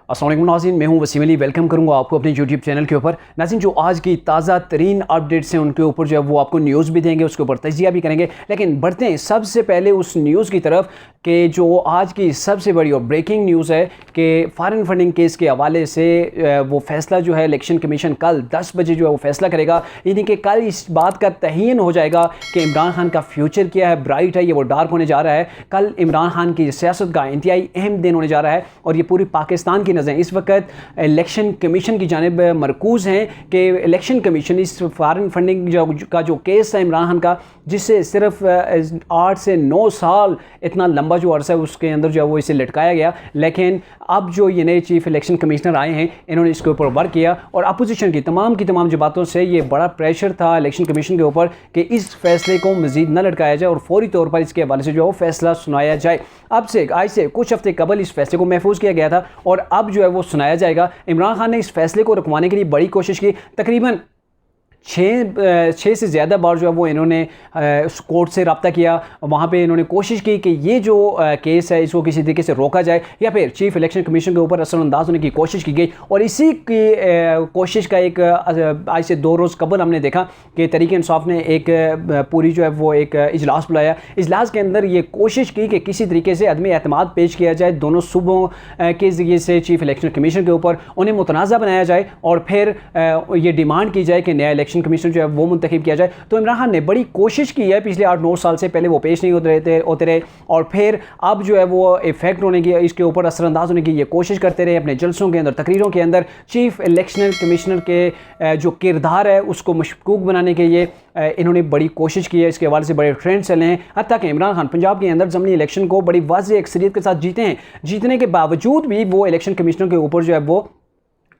अस्सलाम वालेकुम नाज़रीन, मैं हूं वसीम अली। वेलकम करूंगा आपको अपने यूट्यूब चैनल के ऊपर। नाज़रीन, जो आज की ताज़ा तरीन अपडेट्स हैं उनके ऊपर जो है वो आपको न्यूज़ भी देंगे, उसके ऊपर तजिया भी करेंगे। लेकिन बढ़ते हैं सबसे पहले उस न्यूज़ की तरफ कि जो आज की सबसे बड़ी और ब्रेकिंग न्यूज़ है कि फ़ॉरेन फंडिंग केस के हवाले से वो फ़ैसला जो है इलेक्शन कमीशन कल 10 बजे जो है वो फ़ैसला करेगा। यानी कि कल इस बात का तयन हो जाएगा कि इमरान खान का फ्यूचर क्या है, ब्राइट है या वो डार्क होने जा रहा है। कल इमरान खान की सियासत का इंतहाई अहम दिन होने जा रहा है और ये पूरी पाकिस्तान की नज़रें इस वक्त इलेक्शन कमीशन की जानिब मरकूज़ हैं कि इलेक्शन कमीशन इस फ़ॉरेन फंडिंग का जो केस है इमरान खान का, जिससे सिर्फ 8 से 9 साल इतना लंबा जो अरसा है उसके अंदर जो है वो इसे लटकाया गया। लेकिन अब जो ये नए चीफ इलेक्शन कमिश्नर आए हैं इन्होंने इसके ऊपर वर्क किया और अपोजिशन की तमाम जमातों से ये बड़ा प्रेशर था इलेक्शन कमीशन के ऊपर कि इस फैसले को मज़ीद न लटकाया जाए और फौरी तौर पर इसके हवाले से जो है वो फैसला सुनाया जाए। आज से कुछ हफ्ते कबल इस फैसले को महफूज किया गया था और अब जो है वो सुनाया जाएगा। इमरान खान ने इस फैसले को रुकवाने के लिए बड़ी कोशिश की। तकरीबन छः से ज़्यादा बार जो है वो इन्होंने कोर्ट से रब्ता किया। वहाँ पे इन्होंने कोशिश की कि ये जो केस है इसको किसी तरीके से रोका जाए या फिर चीफ इलेक्शन कमीशन के ऊपर असरअंदाज होने की कोशिश की गई। और इसी की कोशिश का एक आज से 2 रोज़ कबल हमने देखा कि तहरीक इंसाफ ने एक पूरी जो है वो एक इजलास बुलाया। इजलास के अंदर ये कोशिश की कि किसी तरीके से अदम एतमाद पेश किया जाए दोनों सूबों के ज़रिए से चीफ इलेक्शन कमीशन के ऊपर, उन्हें मुतनाज़ा बनाया जाए और फिर ये डिमांड की जाए कि नया इलेक्शन कमीशन जो है वो मुंतखब किया जाए। तो इमरान खान ने बड़ी कोशिश की है पिछले 8-9 साल से, पहले वो पेश नहीं होते रहे और फिर अब जो है वो इफेक्ट होने की, इसके ऊपर असरअंदाज होने की ये कोशिश करते रहे अपने जलसों के अंदर, तकरीरों के अंदर। चीफ इलेक्शन कमिश्नर के जो किरदार है उसको मशकूक बनाने के लिए इन्होंने बड़ी कोशिश की है। इसके हवाले से बड़े ट्रेंड चले हैं। हत्ता कि इमरान खान पंजाब के अंदर ज़मीनी इलेक्शन को बड़ी वाज़ेह अक्सरियत के साथ जीते हैं। जीतने के बावजूद भी वो इलेक्शन कमिश्नर के ऊपर जो है वो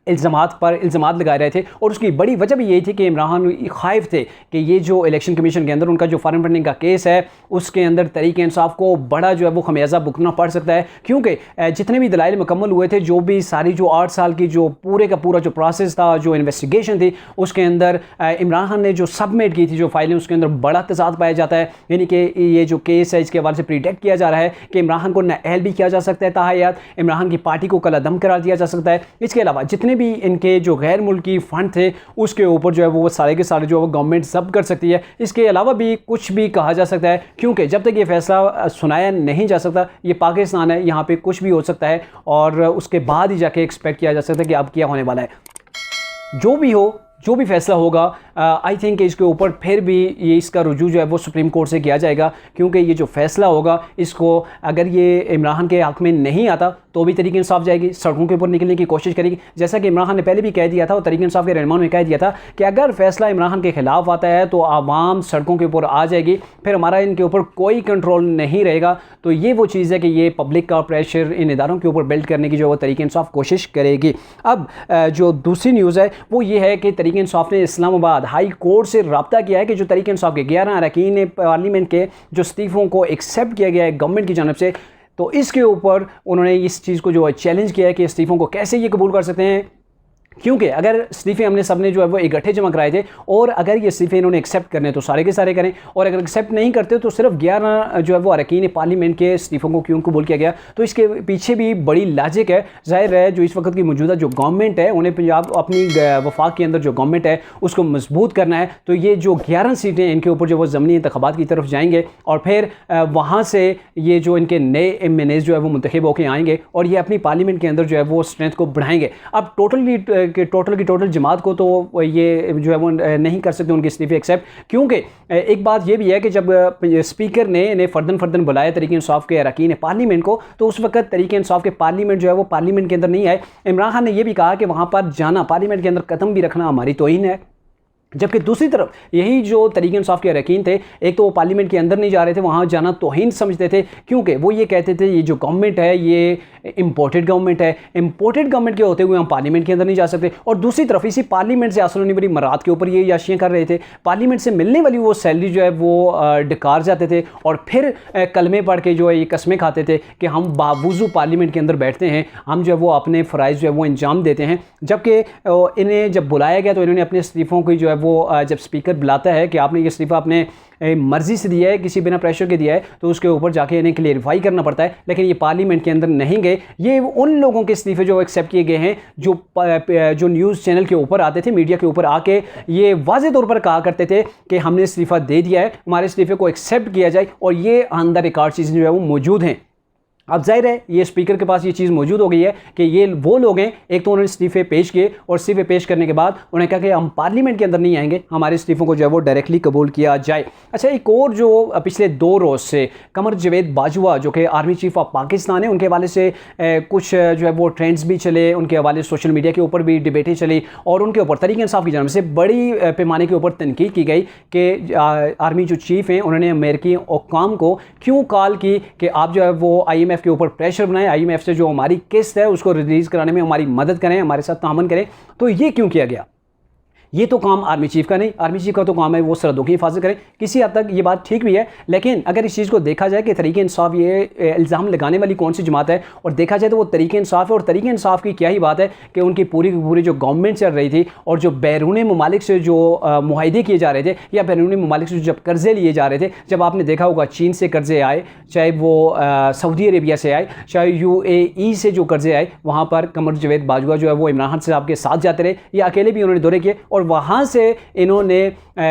इल्ज़ामात लगाए रहे थे और उसकी बड़ी वजह भी यही थी कि इमरान खान खाइफ थे कि ये जो इलेक्शन कमीशन के अंदर उनका जो फ़ॉरेन फंडिंग का केस है उसके अंदर तहरीक इंसाफ को बड़ा जो है वो खमियाजा भुगतना पड़ सकता है। क्योंकि जितने भी दलाइल मुकम्मल हुए थे, जो भी सारी जो 8 साल की जो पूरे का पूरा जो प्रोसेस था, जो इन्वेस्टिगेशन थी, उसके अंदर इमरान खान ने जो सबमिट की थी जो फाइलें, उसके अंदर बड़ा तजाद पाया जाता है। यानी कि ये जो केस है इसके हवाले से प्रीडिक्ट किया जा रहा है कि इमरान खान को नाअहल भी किया जा सकता है ताहयात, इमरान खान की पार्टी को कलादम करार दिया जा सकता है। इसके अलावा जितने भी इनके जो गैर मुल्की फ़ंड थे उसके ऊपर जो है वो सारे के सारे जो है वो गवर्नमेंट जब्त कर सकती है। इसके अलावा भी कुछ भी कहा जा सकता है, क्योंकि जब तक ये फैसला सुनाया नहीं जा सकता, ये पाकिस्तान है, यहाँ पे कुछ भी हो सकता है और उसके बाद ही जाके एक्सपेक्ट किया जा सकता है कि अब क्या होने वाला है। जो भी फैसला होगा, आई थिंक इसके ऊपर फिर भी ये इसका रुजू जो है वो सुप्रीम कोर्ट से किया जाएगा। क्योंकि ये जो फैसला होगा इसको अगर ये इमरान खान के हक़ में नहीं आता तो भी तहरीक इंसाफ जाएगी, सड़कों के ऊपर निकलने की कोशिश करेगी। जैसा कि इमरान खान ने पहले भी कह दिया था और तहरीक इंसाफ के रहनुमा ने कह दिया था कि अगर फैसला इमरान खान के ख़िलाफ़ आता है तो आवाम सड़कों के ऊपर आ जाएगी, फिर हमारा इनके ऊपर कोई कंट्रोल नहीं रहेगा। तो ये वो चीज़ है कि ये पब्लिक का प्रेशर इन इदारों के ऊपर बिल्ड करने की जो है वो तहरीक इंसाफ कोशिश करेगी। अब जो दूसरी न्यूज़ है वो ये है कि तहरीक इंसाफ ने इस्लामाबाद हाई कोर्ट से रब्ता किया है कि जो तहरीक इंसाफ के 11 अरकान पार्लियामेंट के जो इस्तीफ़ों को एक्सेप्ट किया गया है गवर्नमेंट की जानब से, तो इसके ऊपर उन्होंने इस चीज़ को जो है चैलेंज किया है कि इस्तीफ़ों को कैसे ये कबूल कर सकते हैं। क्योंकि अगर इस्तीफ़े हमने सबने जो है वो इकट्ठे जमा कराए थे और अगर ये इस्तीफ़े इन्होंने एक्सेप्ट करने तो सारे के सारे करें, और अगर एक्सेप्ट नहीं करते तो सिर्फ 11 जो है वो अरकान पार्लियामेंट के इस्तीफ़ों को क्यों कबूल किया गया। तो इसके पीछे भी बड़ी लॉजिक है। ज़ाहिर है जो इस वक्त की मौजूदा जो गवर्नमेंट है उन्हें पंजाब अपनी वफाक के अंदर जो गवर्नमेंट है उसको मजबूत करना है। तो ये जो 11 सीटें इनके ऊपर जो वो ज़मीनी इंतखाबात की तरफ जाएंगे और फिर वहाँ से ये जो इनके नए MNAs जो है वो मुंतखब होकर आएंगे और ये अपनी पार्लियामेंट के अंदर जो है वो स्ट्रेंथ को बढ़ाएंगे। अब टोटल जमात को तो ये जो है वो नहीं कर सकते उनके इस्तीफ़े एक्सेप्ट। क्योंकि एक बात ये भी है कि जब स्पीकर ने इन्हें फ़र्दन बुलाया तहरीक इंसाफ के अरकान पार्लियामेंट को, तो उस वक्त तहरीक इंसाफ के पार्लियामेंट जो है वो पार्लियामेंट के अंदर नहीं आए। इमरान खान ने यह भी कहा कि वहाँ पर जाना, पार्लियामेंट के अंदर कदम भी रखना हमारी तौहीन है। जबकि दूसरी तरफ यही जो तहरीक इंसाफ के अरकान थे, एक तो वो पार्लियामेंट के अंदर नहीं जा रहे थे, वहाँ जाना तौहीन समझते थे, क्योंकि वो ये कहते थे ये जो गवर्नमेंट है ये इम्पोर्टेड गवर्नमेंट है, इम्पोर्टेड गवर्नमेंट के होते हुए हम पार्लियामेंट के अंदर नहीं जा सकते। और दूसरी तरफ इसी पार्लियामेंट से हासिल होने वाली मराद के ऊपर ये याशियाँ कर रहे थे। पार्लियामेंट से मिलने वाली वो सैलरी जो है वो डकार जाते थे और फिर कलमे पढ़ के जो है ये कस्में खाते थे कि हम बावजू पार्लियामेंट के अंदर बैठते हैं, हम जो है वो अपने फ़राइज़ जो है वो अंजाम देते हैं। जबकि इन्हें जब बुलाया गया तो इन्होंने अपने इस्तीफ़ों की जो है वो जब स्पीकर बुलाता है कि आपने ये इस्तीफ़ा अपने मर्ज़ी से दिया है, किसी बिना प्रेशर के दिया है, तो उसके ऊपर जाके इन्हें क्लेरिफाई करना पड़ता है। लेकिन ये पार्लियामेंट के अंदर नहीं गए। ये उन लोगों के इस्तीफ़े जो एक्सेप्ट किए गए हैं जो न्यूज़ चैनल के ऊपर आते थे, मीडिया के ऊपर आके ये वाज़े तौर पर कहा करते थे कि हमने इस्तीफ़ा दे दिया है, हमारे इस्तीफ़े को एक्सेप्ट किया जाए, और ये अंदर रिकॉर्ड चीज़ें जो है वो मौजूद हैं। अब जाहिर है ये स्पीकर के पास ये चीज़ मौजूद हो गई है कि ये वो लोग हैं, एक तो उन्होंने इस्तीफ़े पेश किए और इस्तीफ़े पेश करने के बाद उन्होंने कहा कि हम पार्लियामेंट के अंदर नहीं आएंगे, हमारे इस्तीफ़ों को जो है वो डायरेक्टली कबूल किया जाए। अच्छा, एक और जो पिछले 2 रोज़ से कमर जावेद बाजवा जो कि आर्मी चीफ ऑफ पाकिस्तान है, उनके हवाले से कुछ जो है वो ट्रेंड्स भी चले, उनके हवाले से सोशल मीडिया के ऊपर भी डिबेटें चली और उनके ऊपर तरीक़े इंसाफ की जानिब से बड़ी पैमाने के ऊपर तनकीद की गई कि आर्मी जो चीफ़ हैं उन्होंने अमेरिकी हुक्काम को क्यों कॉल की कि आप जो है वो IMF के ऊपर प्रेशर बनाएं, IMF से जो हमारी किस्त है उसको रिलीज़ कराने में हमारी मदद करें, हमारे साथ तामन करें। तो ये क्यों किया गया? ये तो काम आर्मी चीफ का नहीं, आर्मी चीफ का तो काम है वो सरहदों की हिफाजत करें। किसी हद तक ये बात ठीक भी है, लेकिन अगर इस चीज़ को देखा जाए कि तरीके इंसाफ ये इल्ज़ाम लगाने वाली कौन सी जमात है, और देखा जाए तो वो तरीके इंसाफ है। और तरीके इंसाफ की क्या ही बात है कि उनकी पूरी की पूरी जो गवर्नमेंट चल रही थी और जो बैरून ममालिक से जो मुआहदे किए जा रहे थे या बैरून ममालिक से जब कर्ज़े लिए जा रहे थे, जब आपने देखा होगा चीन से कर्ज़े आए, चाहे वो सऊदी अरेबिया से आए, चाहे UAE से जो कर्ज़े आए, वहाँ पर कमर जावेद बाजवा जो है वो इमरान खान साहब के साथ जाते रहे या अकेले भी उन्होंने दौरे किए, और वहाँ से इन्होंने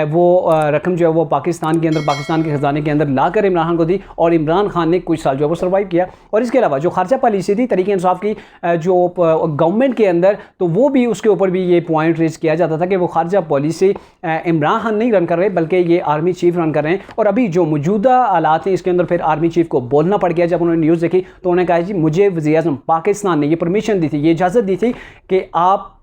वो रकम जो है वो पाकिस्तान के अंदर, पाकिस्तान के ख़जाने के अंदर लाकर इमरान खान को दी, और इमरान खान ने कुछ साल जो है वो सर्वाइव किया। और इसके अलावा जो खारजा पॉलिसी थी तरीके इंसाफ की जो गवर्नमेंट के अंदर, तो वो भी उसके ऊपर भी ये पॉइंट रेज किया जाता था कि वो खारजा पॉलिसी इमरान खान नहीं रन कर रहे बल्कि ये आर्मी चीफ रन कर रहे हैं। और अभी जो मौजूदा हालात हैं इसके अंदर फिर आर्मी चीफ को बोलना पड़ गया। जब उन्होंने न्यूज़ देखी तो उन्होंने कहा जी मुझे वज़ीर-ए-आज़म पाकिस्तान ने ये परमिशन दी थी, ये इजाज़त दी थी कि आप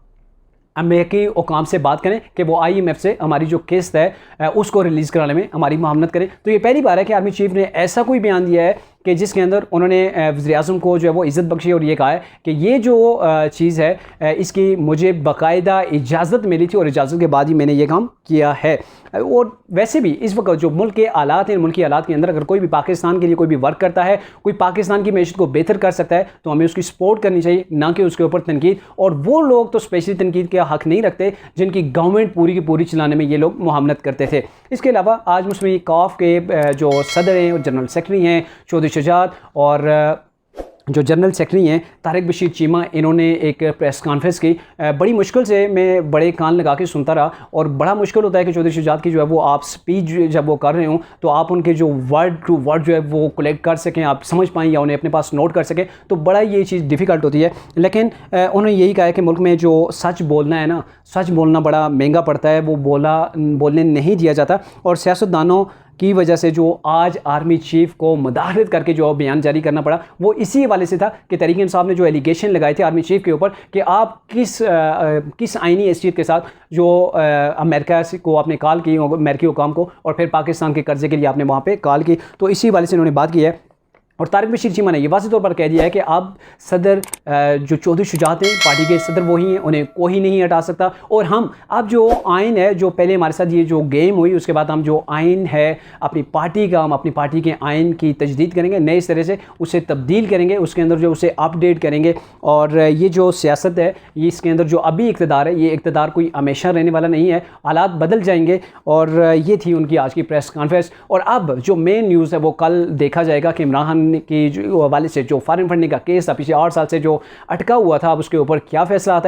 अमेरिकी हुकाम से बात करें कि वो IMF से हमारी जो किस्त है उसको रिलीज़ कराने में हमारी मुआवनत करें। तो ये पहली बार है कि आर्मी चीफ ने ऐसा कोई बयान दिया है कि जिसके अंदर उन्होंने वज़ीर-ए-आज़म को जो है वो इज़्ज़त बख्शी और ये कहा है कि ये जो चीज़ है इसकी मुझे बाकायदा इजाज़त मिली थी और इजाज़त के बाद ही मैंने ये काम किया है। और वैसे भी इस वक्त जो मुल्क के हालात हैं, मुल्क के हालात के अंदर अगर कोई भी पाकिस्तान के लिए कोई भी वर्क करता है, कोई पाकिस्तान की मैशत को बेहतर कर सकता है, तो हमें उसकी सपोर्ट करनी चाहिए, ना कि उसके ऊपर तनकीद। और वो लोग तो स्पेशली तनकीद का हक़ नहीं रखते जिनकी गवर्नमेंट पूरी की पूरी चलाने में ये लोग मुआवनत करते थे। इसके अलावा आज मुस्लिम कॉफ के जो सदर हैं और जनरल सेक्रेटरी हैं चौधरी शुजात, और जो जनरल सेक्रेटरी हैं तारिक बशीर चीमा, इन्होंने एक प्रेस कॉन्फ्रेंस की। बड़ी मुश्किल से मैं बड़े कान लगा के सुनता रहा, और बड़ा मुश्किल होता है कि चौधरी शुजात की जो है वो आप स्पीच जब वो कर रहे हो तो आप उनके जो वर्ड टू वर्ड जो है वो कलेक्ट कर सकें, आप समझ पाएँ या उन्हें अपने पास नोट कर सकें, तो बड़ा ये चीज़ डिफ़िकल्ट होती है। लेकिन उन्होंने यही कहा है कि मुल्क में जो सच बोलना है ना, सच बोलना बड़ा महंगा पड़ता है, वो बोलने नहीं दिया जाता। और सियासतदानों की वजह से जो आज आर्मी चीफ को मुदाखलत करके जो बयान जारी करना पड़ा, वो इसी हवाले से था कि तहरीक इंसाफ ने जो एलिगेशन लगाए थे आर्मी चीफ के ऊपर कि आप किस आईनी हैसियत के साथ जो अमेरिका को आपने कॉल की, अमेरिकी हुकाम को, और फिर पाकिस्तान के कर्जे के लिए आपने वहाँ पे कॉल की। तो इसी हवाले से उन्होंने बात की है। और तारिक बशीर चीमा ने ये वाज़ेह तौर पर कह दिया है कि अब सदर जो चौधरी शुजात हैं पार्टी के सदर वही हैं, उन्हें कोई नहीं हटा सकता। और हम अब जो आइन है, जो पहले हमारे साथ ये जो गेम हुई उसके बाद हम जो आइन है अपनी पार्टी का, हम अपनी पार्टी के आइन की तजदीद करेंगे, नए सिरे से उसे तब्दील करेंगे, उसके अंदर जो उसे अपडेट करेंगे। और ये जो सियासत है, ये इसके अंदर जो अभी इक़्तिदार है, ये इक़्तिदार कोई हमेशा रहने वाला नहीं है, हालात बदल जाएंगे। और ये थी उनकी आज की प्रेस कॉन्फ्रेंस। और अब जो मेन न्यूज़ है वो कल देखा जाएगा कि इमरान खान की जो हवाले से जो फॉरेन फंडिंग का केस था पिछले 8 साल से जो अटका हुआ था, अब उसके ऊपर क्या फैसला आता है।